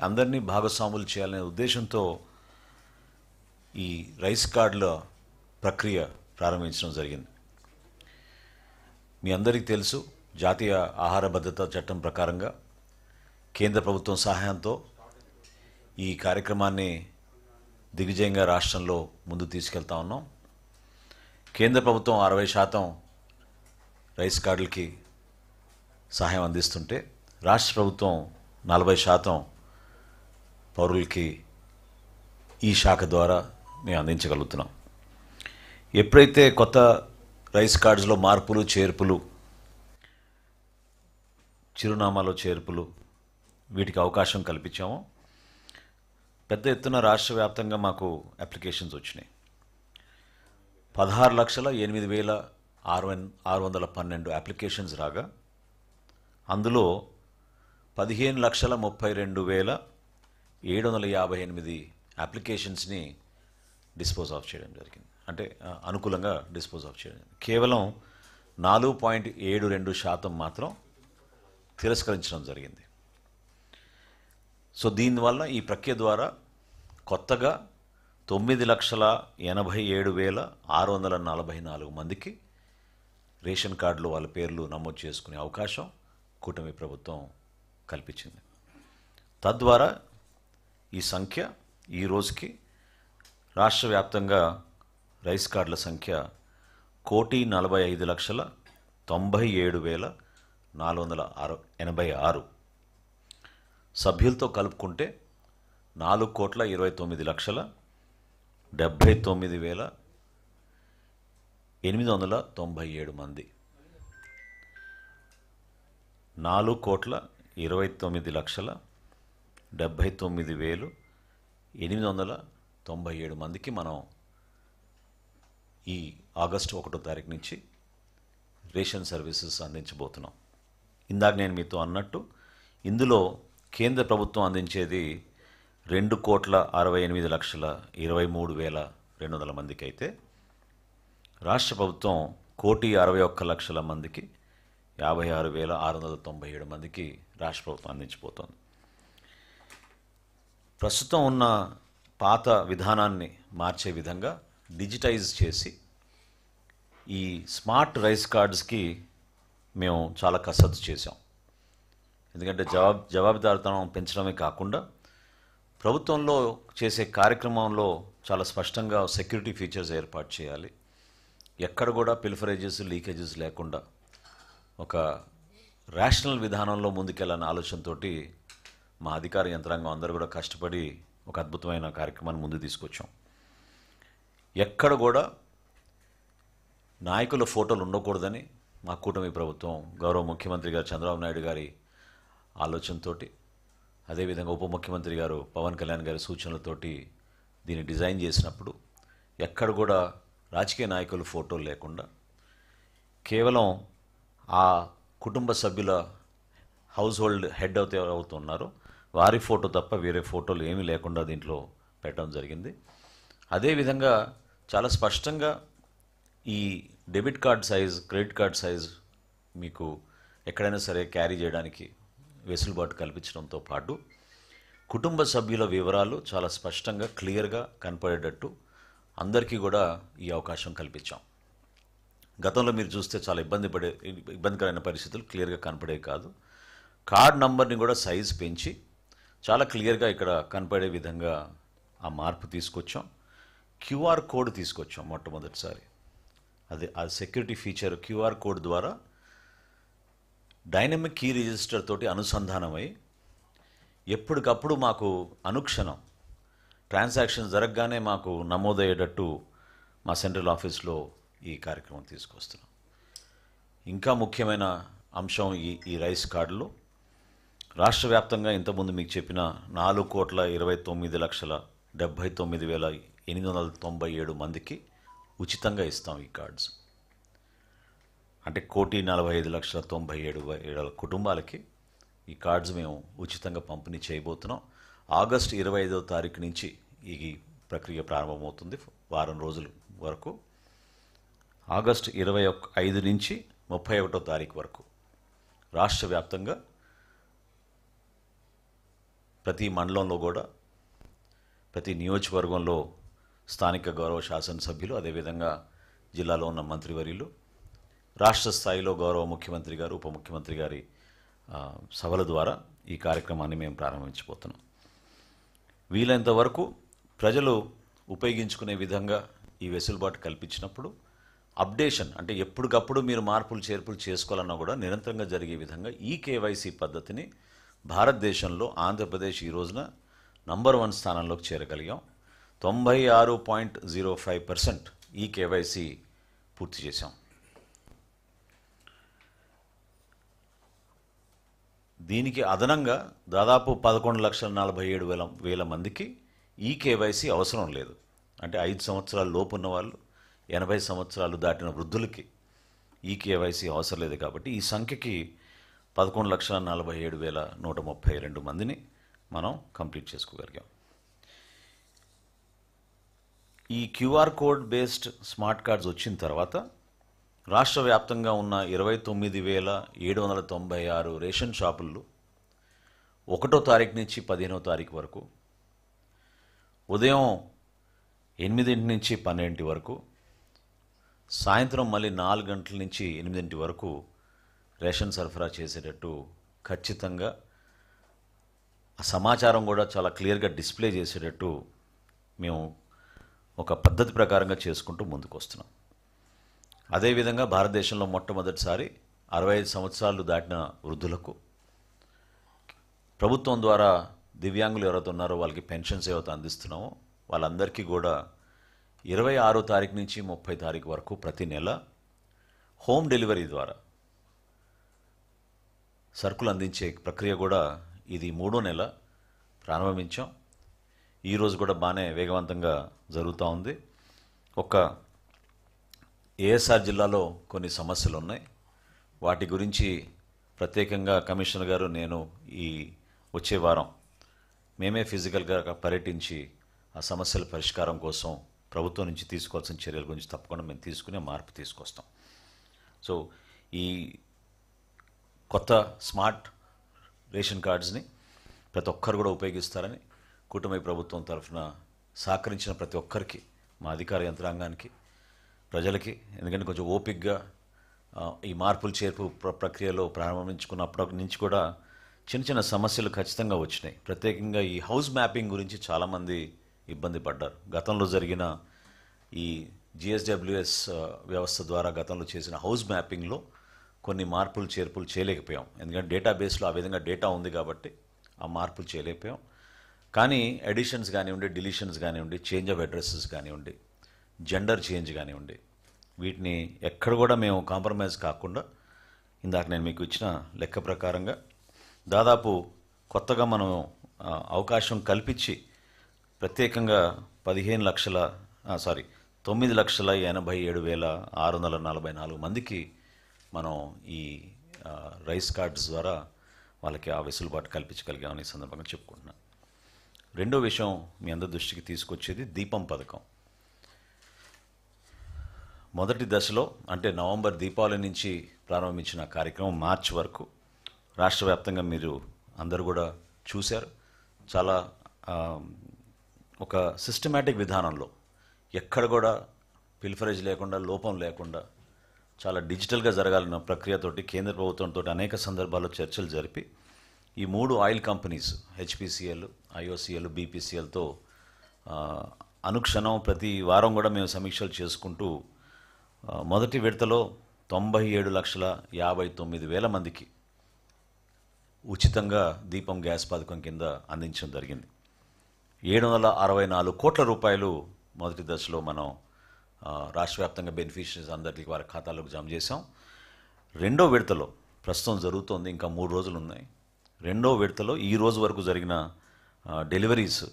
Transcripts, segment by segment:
అందరినీ భాగస్వాములు చేయాలనే ఉద్దేశంతో ఈ రైస్ కార్డుల ప్రక్రియ ప్రారంభించడం జరిగింది. మీ అందరికీ తెలుసు, జాతీయ ఆహార భద్రతా చట్టం ప్రకారంగా కేంద్ర ప్రభుత్వం సహాయంతో ఈ కార్యక్రమాన్ని దిగ్విజయంగా రాష్ట్రంలో ముందు తీసుకెళ్తా ఉన్నాం. కేంద్ర ప్రభుత్వం 60% రైస్ కార్డులకి సహాయం అందిస్తుంటే రాష్ట్ర ప్రభుత్వం 40% పౌరులకి ఈ శాఖ ద్వారా మేము అందించగలుగుతున్నాం. ఎప్పుడైతే కొత్త రైస్ కార్డ్స్లో మార్పులు చేర్పులు, చిరునామాలో చేర్పులు వీటికి అవకాశం కల్పించామో పెద్ద ఎత్తున రాష్ట్ర వ్యాప్తంగా మాకు అప్లికేషన్స్ వచ్చినాయి. 16,08,612 అప్లికేషన్స్ రాగా అందులో 15,32,758 అప్లికేషన్స్ని డిస్పోజ్ ఆఫ్ చేయడం జరిగింది. అంటే అనుకూలంగా డిస్పోజ్ ఆఫ్ చేయడం. కేవలం 4.72% మాత్రం తిరస్కరించడం జరిగింది. సో దీనివల్ల ఈ ప్రక్రియ ద్వారా కొత్తగా 9,87,644 మందికి రేషన్ కార్డులో వాళ్ళ పేర్లు నమోదు చేసుకునే అవకాశం కూటమి ప్రభుత్వం కల్పించింది. తద్వారా ఈ సంఖ్య ఈ రోజుకి రాష్ట్ర వ్యాప్తంగా రైస్ కార్డుల సంఖ్య 1,45,97,486. సభ్యులతో కలుపుకుంటే 4,29,79,897 మంది. 4,29,79,897 మందికి మనం ఈ ఆగస్టు 1వ తారీఖు నుంచి రేషన్ సర్వీసెస్ అందించబోతున్నాం. ఇందాక నేను మీతో అన్నట్టు ఇందులో కేంద్ర ప్రభుత్వం అందించేది 2,68,23,200 మందికి అయితే రాష్ట్ర ప్రభుత్వం 1,61,00,000 మందికి 56,697 మందికి రాష్ట్ర ప్రభుత్వం అందించబోతోంది. ప్రస్తుతం ఉన్న పాత విధానాన్ని మార్చే విధంగా డిజిటైజ్ చేసి ఈ స్మార్ట్ రైస్ కార్డ్స్కి మేము చాలా కసరత్తు చేసాం. ఎందుకంటే జవాబుదారితనం పెంచడమే కాకుండా ప్రభుత్వంలో చేసే కార్యక్రమంలో చాలా స్పష్టంగా సెక్యూరిటీ ఫీచర్స్ ఏర్పాటు చేయాలి. ఎక్కడ కూడా పిల్ఫరేజెస్, లీకేజెస్ లేకుండా ఒక రేషనల్ విధానంలో ముందుకెళ్ళాలనే ఆలోచనతోటి మా అధికార యంత్రాంగం అందరూ కూడా కష్టపడి ఒక అద్భుతమైన కార్యక్రమాన్ని ముందు తీసుకొచ్చాం. ఎక్కడ కూడా నాయకుల ఫోటోలు ఉండకూడదని మా కూటమి ప్రభుత్వం గౌరవ ముఖ్యమంత్రి గారు చంద్రబాబు నాయుడు గారి ఆలోచనతోటి, అదేవిధంగా ఉప ముఖ్యమంత్రి గారు పవన్ కళ్యాణ్ గారి సూచనలతోటి దీన్ని డిజైన్ చేసినప్పుడు ఎక్కడ కూడా రాజకీయ నాయకుల ఫోటోలు లేకుండా కేవలం ఆ కుటుంబ సభ్యుల హౌస్ హోల్డ్ హెడ్ అవుతున్నారో వారి ఫోటో తప్ప వేరే ఫోటోలు ఏమీ లేకుండా దీంట్లో పెట్టడం జరిగింది. అదేవిధంగా చాలా స్పష్టంగా ఈ debit card size, credit card size మీకు ఎక్కడైనా సరే క్యారీ చేయడానికి వెసులుబాటు కల్పించడంతో పాటు కుటుంబ సభ్యుల వివరాలు చాలా స్పష్టంగా క్లియర్గా కనపడేటట్టు అందరికీ కూడా ఈ అవకాశం కల్పించాం. గతంలో మీరు చూస్తే చాలా ఇబ్బందికరమైన పరిస్థితులు క్లియర్గా కనపడేవి కాదు. కార్డ్ నంబర్ని కూడా సైజ్ పెంచి చాలా క్లియర్గా ఇక్కడ కనపడే విధంగా ఆ మార్పు తీసుకొచ్చాం. క్యూఆర్ కోడ్ తీసుకొచ్చాం మొట్టమొదటిసారి. ఆ సెక్యూరిటీ ఫీచర్ క్యూఆర్ కోడ్ ద్వారా డైనమిక్ కీ రిజిస్టర్ తోటి అనుసంధానమై ఎప్పటికప్పుడు మాకు అనుక్షణం ట్రాన్సాక్షన్ జరగగానే మాకు నమోదయ్యేటట్టు మా సెంట్రల్ ఆఫీస్లో ఈ కార్యక్రమం తీసుకొస్తున్నాం. ఇంకా ముఖ్యమైన అంశం ఈ రైస్ కార్డులో రాష్ట్ర వ్యాప్తంగా ఇంతకుముందు మీకు చెప్పిన 4,29,79,897 మందికి ఉచితంగా ఇస్తాం ఈ కార్డ్స్. అంటే 1,45,97,000 కుటుంబాలకి ఈ కార్డ్స్ మేము ఉచితంగా పంపిణీ చేయబోతున్నాం. ఆగస్టు 25వ తారీఖు నుంచి ఈ ప్రక్రియ ప్రారంభమవుతుంది. వారం రోజుల వరకు ఆగస్టు 25 నుంచి 31వ తారీఖు వరకు రాష్ట్ర వ్యాప్తంగా ప్రతి మండలంలో కూడా ప్రతి నియోజకవర్గంలో స్థానిక గౌరవ శాసనసభ్యులు, అదేవిధంగా జిల్లాలో ఉన్న మంత్రివర్యులు, రాష్ట్ర స్థాయిలో గౌరవ ముఖ్యమంత్రి గారు, ఉప ముఖ్యమంత్రి గారి సభల ద్వారా ఈ కార్యక్రమాన్ని మేము ప్రారంభించబోతున్నాం. వీలైనంత వరకు ప్రజలు ఉపయోగించుకునే విధంగా ఈ వెసులుబాటు కల్పించినప్పుడు అప్డేషన్ అంటే ఎప్పటికప్పుడు మీరు మార్పులు చేర్పులు చేసుకోవాలన్నా కూడా నిరంతరంగా జరిగే విధంగా ఈ కేవైసీ పద్ధతిని భారతదేశంలో ఆంధ్రప్రదేశ్ ఈ రోజున నంబర్ 1 స్థానంలోకి చేరగలిగాం. 96.05% ఈ కేవైసీ పూర్తి చేశాం. దీనికి అదనంగా దాదాపు 11,47,000 మందికి ఈ కేవైసీ అవసరం లేదు. అంటే 5 సంవత్సరాల లోపు ఉన్న వాళ్ళు, 80 సంవత్సరాలు దాటిన వృద్ధులకి ఈ కేవైసీ అవసరం లేదు. కాబట్టి ఈ సంఖ్యకి 11,47,132 మందిని మనం కంప్లీట్ చేసుకోగలిగాం. ఈ QR code based smart cards వచ్చిన తర్వాత రాష్ట్ర వ్యాప్తంగా ఉన్న 29,796 రేషన్ షాపుల్లో 1వ తారీఖు నుంచి 15వ తారీఖు వరకు ఉదయం 8 నుంచి 12 వరకు, సాయంత్రం మళ్ళీ 4 గంటల నుంచి 8 వరకు రేషన్ సరఫరా చేసేటట్టు ఖచ్చితంగా ఆ సమాచారం కూడా చాలా క్లియర్గా డిస్ప్లే చేసేటట్టు మేము ఒక పద్ధతి ప్రకారంగా చేసుకుంటూ ముందుకు వస్తున్నాం. అదేవిధంగా భారతదేశంలో మొట్టమొదటిసారి 65 సంవత్సరాలు దాటిన వృద్ధులకు ప్రభుత్వం ద్వారా దివ్యాంగులు ఎవరైతే ఉన్నారో వాళ్ళకి పెన్షన్స్ ఏవైతే అందిస్తున్నామో వాళ్ళందరికీ కూడా 26వ తారీఖు నుంచి 30 తారీఖు వరకు ప్రతి నెల హోమ్ డెలివరీ ద్వారా సరుకులు అందించే ప్రక్రియ కూడా ఇది 3వ నెల ప్రారంభించాం. ఈరోజు కూడా బాగానే వేగవంతంగా జరుగుతూ ఉంది. ఒక ఏఎస్ఆర్ జిల్లాలో కొన్ని సమస్యలు ఉన్నాయి. వాటి గురించి ప్రత్యేకంగా కమిషనర్ గారు, నేను ఈ వచ్చే వారం మేమే ఫిజికల్గా పర్యటించి ఆ సమస్యల పరిష్కారం కోసం ప్రభుత్వం నుంచి తీసుకోవాల్సిన చర్యల గురించి తప్పకుండా మేము తీసుకునే మార్పు తీసుకొస్తాం. సో ఈ కొత్త స్మార్ట్ రేషన్ కార్డ్స్ని ప్రతి ఒక్కరు కూడా ఉపయోగిస్తారని కూటమి ప్రభుత్వం తరఫున సహకరించిన ప్రతి ఒక్కరికి, మా అధికార యంత్రాంగానికి, ప్రజలకి, ఎందుకంటే కొంచెం ఓపిక్గా ఈ మార్పులు చేర్పు ప్రక్రియలో ప్రారంభించుకున్నప్పటి నుంచి కూడా చిన్న చిన్న సమస్యలు ఖచ్చితంగా వచ్చినాయి. ప్రత్యేకంగా ఈ హౌస్ మ్యాపింగ్ గురించి చాలామంది ఇబ్బంది పడ్డారు. గతంలో జరిగిన ఈ జిఎస్డబ్ల్యూఎస్ వ్యవస్థ ద్వారా గతంలో చేసిన హౌస్ మ్యాపింగ్లో కొన్ని మార్పులు చేర్పులు చేయలేకపోయాం. ఎందుకంటే డేటాబేస్లో ఆ విధంగా డేటా ఉంది కాబట్టి ఆ మార్పులు చేయలేకపోయాం. కానీ ఎడిషన్స్ కానివ్వండి, డిలీషన్స్ కానివ్వండి, చేంజ్ ఆఫ్ అడ్రస్సెస్ కానివ్వండి, జెండర్ చేంజ్ కానివ్వండి, వీటిని ఎక్కడ కూడా మేము కాంప్రమైజ్ కాకుండా ఇందాక నేను మీకు ఇచ్చిన లెక్క ప్రకారంగా దాదాపు కొత్తగా మనం అవకాశం కల్పించి ప్రత్యేకంగా 9,87,644 మందికి మనం ఈ రైస్ కార్డ్స్ ద్వారా వాళ్ళకి ఆ వెసులుబాటు కల్పించగలిగామని ఈ సందర్భంగా చెప్పుకుంటున్నాను. రెండో విషయం మీ అందరి దృష్టికి తీసుకొచ్చేది దీపం పథకం. మొదటి దశలో అంటే నవంబర్ దీపావళి నుంచి ప్రారంభించిన కార్యక్రమం మార్చి వరకు రాష్ట్ర వ్యాప్తంగా మీరు అందరూ కూడా చూశారు. చాలా ఒక సిస్టమేటిక్ విధానంలో ఎక్కడ కూడా పిల్ఫరేజ్ లేకుండా, లోపం లేకుండా చాలా డిజిటల్గా జరగాలన్న ప్రక్రియతోటి కేంద్ర ప్రభుత్వంతో అనేక సందర్భాల్లో చర్చలు జరిపి ఈ 3 ఆయిల్ కంపెనీస్ హెచ్పిసిఎల్, ఐఓసిఎల్, బీపీసీఎల్తో అనుక్షణం ప్రతి వారం కూడా మేము సమీక్షలు చేసుకుంటూ మొదటి విడతలో 97,59,000 మందికి ఉచితంగా దీపం గ్యాస్ పథకం కింద అందించడం జరిగింది. 764 కోట్ల రూపాయలు మొదటి దశలో మనం రాష్ట్ర వ్యాప్తంగా బెనిఫిషరీస్ అందరికీ వారి ఖాతాలోకి జమ చేశాం. రెండో విడతలో ప్రస్తుతం జరుగుతోంది, ఇంకా 3 రోజులు ఉన్నాయి. రెండో విడతలో ఈ రోజు వరకు జరిగిన డెలివరీస్,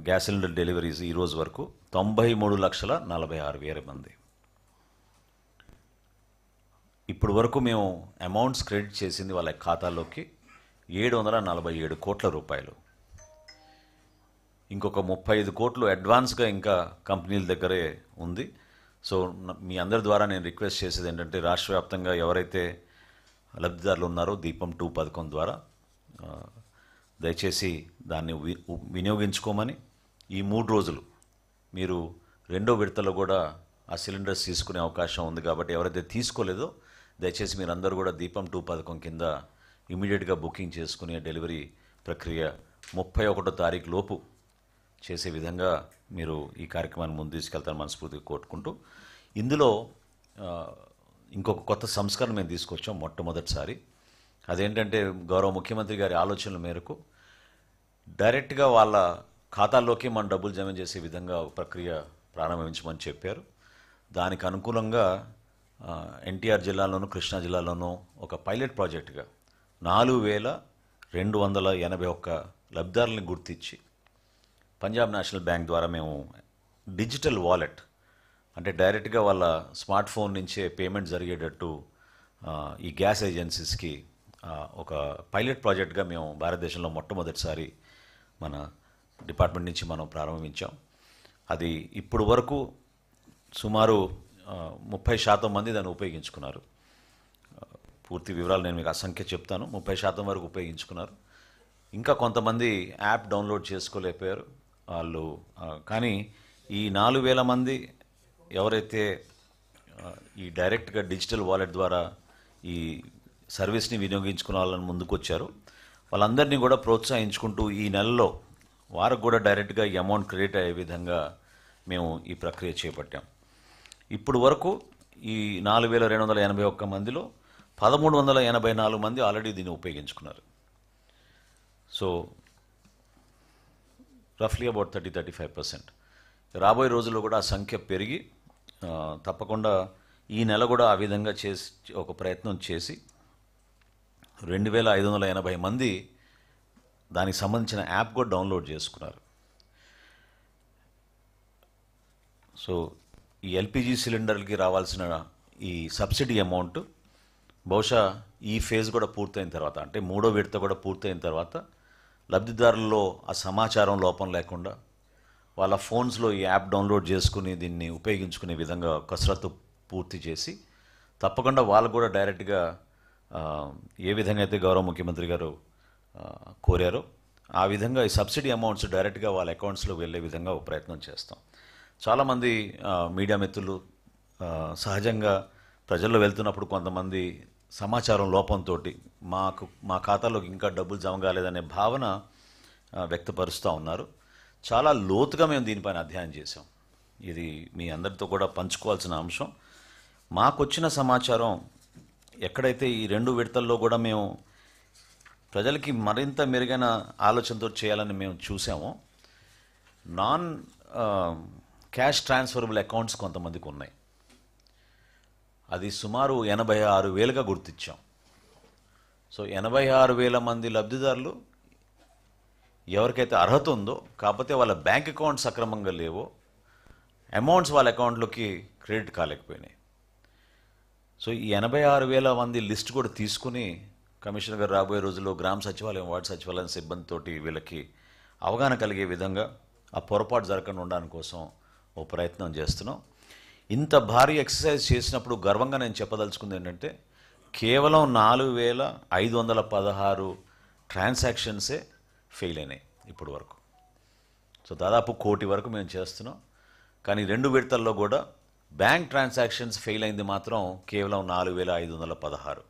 గ్యాస్ సిలిండర్ డెలివరీస్ ఈ రోజు వరకు 93,46,000 మంది. ఇప్పుడు వరకు మేము అమౌంట్స్ క్రెడిట్ చేసింది వాళ్ళ ఖాతాల్లోకి 747 కోట్ల రూపాయలు. ఇంకొక 35 కోట్లు అడ్వాన్స్గా ఇంకా కంపెనీల దగ్గరే ఉంది. సో మీ అందరి ద్వారా నేను రిక్వెస్ట్ చేసేది ఏంటంటే రాష్ట్ర వ్యాప్తంగా ఎవరైతే లబ్ధిదారులు ఉన్నారో దీపం 2 పథకం ద్వారా దయచేసి దాన్ని వినియోగించుకోమని, ఈ 3 రోజులు మీరు రెండో విడతలో కూడా ఆ సిలిండర్స్ తీసుకునే అవకాశం ఉంది కాబట్టి ఎవరైతే తీసుకోలేదో దయచేసి మీరందరూ కూడా దీపం 2 పథకం కింద ఇమీడియట్గా బుకింగ్ చేసుకునే డెలివరీ ప్రక్రియ 31వ తారీఖు లోపు చేసే విధంగా మీరు ఈ కార్యక్రమాన్ని ముందు తీసుకెళ్తారని మనస్ఫూర్తిగా కోరుకుంటూ, ఇందులో ఇంకొక కొత్త సంస్కరణ మేము తీసుకొచ్చాం మొట్టమొదటిసారి. అదేంటంటే గౌరవ ముఖ్యమంత్రి గారి ఆలోచనల మేరకు డైరెక్ట్గా వాళ్ళ ఖాతాల్లోకి మనం డబ్బులు జమ చేసే విధంగా ఒక ప్రక్రియ ప్రారంభించమని చెప్పారు. దానికి అనుకూలంగా ఎన్టీఆర్ జిల్లాలోను, కృష్ణా జిల్లాలోనూ ఒక పైలట్ ప్రాజెక్టుగా 4281 లబ్ధిదారులను గుర్తించి పంజాబ్ నేషనల్ బ్యాంక్ ద్వారా మేము డిజిటల్ వాలెట్, అంటే డైరెక్ట్గా వాళ్ళ స్మార్ట్ ఫోన్ నుంచే పేమెంట్ జరిగేటట్టు ఈ గ్యాస్ ఏజెన్సీస్కి ఒక పైలట్ ప్రాజెక్ట్గా మేము భారతదేశంలో మొట్టమొదటిసారి మన డిపార్ట్మెంట్ నుంచి మనం ప్రారంభించాం. అది ఇప్పుడు వరకు సుమారు 30% మంది దాన్ని ఉపయోగించుకున్నారు. పూర్తి వివరాలు నేను మీకు ఆ సంఖ్య చెప్తాను. 30% వరకు ఉపయోగించుకున్నారు. ఇంకా కొంతమంది యాప్ డౌన్లోడ్ చేసుకోలేకపోయారు వాళ్ళు. కానీ ఈ 4000 మంది ఎవరైతే ఈ డైరెక్ట్గా డిజిటల్ వాలెట్ ద్వారా ఈ సర్వీస్ని వినియోగించుకునే వాళ్ళని ముందుకు వచ్చారు, వాళ్ళందరినీ కూడా ప్రోత్సహించుకుంటూ ఈ నెలలో వారికి కూడా డైరెక్ట్గా ఈ అమౌంట్ క్రెడిట్ అయ్యే విధంగా మేము ఈ ప్రక్రియ చేపట్టాం. ఇప్పుడు వరకు ఈ 4281 మందిలో 1384 మంది ఆల్రెడీ దీన్ని ఉపయోగించుకున్నారు. So రఫ్లీ about 30-35%. రాబోయే రోజుల్లో కూడా ఆ సంఖ్య పెరిగి తప్పకుండా ఈ నెల కూడా ఆ విధంగా చేసి ఒక ప్రయత్నం చేసి 2580 మంది దానికి సంబంధించిన యాప్ కూడా డౌన్లోడ్ చేసుకున్నారు. సో ఈ ఎల్పిజి సిలిండర్కి రావాల్సిన ఈ సబ్సిడీ అమౌంట్ బహుశా ఈ ఫేజ్ కూడా పూర్తయిన తర్వాత, అంటే 3వ విడత కూడా పూర్తయిన తర్వాత లబ్ధిదారుల్లో ఆ సమాచారం లోపం లేకుండా వాళ్ళ ఫోన్స్లో ఈ యాప్ డౌన్లోడ్ చేసుకుని దీన్ని ఉపయోగించుకునే విధంగా కసరత్తు పూర్తి చేసి తప్పకుండా వాళ్ళు కూడా డైరెక్ట్గా ఏ విధంగా అయితే గౌరవ ముఖ్యమంత్రి గారు కోరారో ఆ విధంగా ఈ సబ్సిడీ అమౌంట్స్ డైరెక్ట్గా వాళ్ళ అకౌంట్స్లోకి వెళ్ళే విధంగా ఒక ప్రయత్నం చేస్తాం. చాలామంది మీడియా మిత్రులు సహజంగా ప్రజల్లో వెళ్తున్నప్పుడు కొంతమంది సమాచారం లోపంతో మా ఖాతాలోకి ఇంకా డబ్బులు జమ కాలేదనే భావన వ్యక్తపరుస్తూ ఉన్నారు. చాలా లోతుగా మేము దీనిపైన అధ్యయనం చేసాం. ఇది మీ అందరితో కూడా పంచుకోవాల్సిన అంశం. మాకు వచ్చిన సమాచారం ఎక్కడైతే ఈ 2 విడతల్లో కూడా మేము ప్రజలకి మరింత మెరుగైన ఆలోచనతో చేయాలని మేము చూసామో, నాన్ క్యాష్ ట్రాన్స్ఫరబుల్ అకౌంట్స్ కొంతమందికి ఉన్నాయి. అది సుమారు 86,000గా గుర్తించాం. సో 86,000 మంది లబ్ధిదారులు ఎవరికైతే అర్హత ఉందో, కాకపోతే వాళ్ళ బ్యాంక్ అకౌంట్స్ సక్రమంగా లేవో, అమౌంట్స్ వాళ్ళ అకౌంట్లోకి క్రెడిట్ కాలేకపోయినాయి. సో ఈ 86,000 మంది లిస్ట్ కూడా తీసుకుని కమిషనర్ గారు రాబోయే రోజుల్లో గ్రామ సచివాలయం, వార్డు సచివాలయం సిబ్బందితోటి వీళ్ళకి అవగాహన కలిగే విధంగా ఆ పొరపాటు జరగకుండా ఉండడానికి కోసం ఓ ప్రయత్నం చేస్తున్నాం. ఇంత భారీ ఎక్సర్సైజ్ చేసినప్పుడు గర్వంగా నేను చెప్పదలుచుకుంది ఏంటంటే, కేవలం 4,516 ట్రాన్సాక్షన్సే ఫెయిల్ అయినాయి ఇప్పటి వరకు. సో దాదాపు 1 కోటి వరకు మేము చేస్తున్నాం. కానీ 2 విడతల్లో కూడా బ్యాంక్ ట్రాన్సాక్షన్స్ ఫెయిల్ అయింది మాత్రం కేవలం 4,516.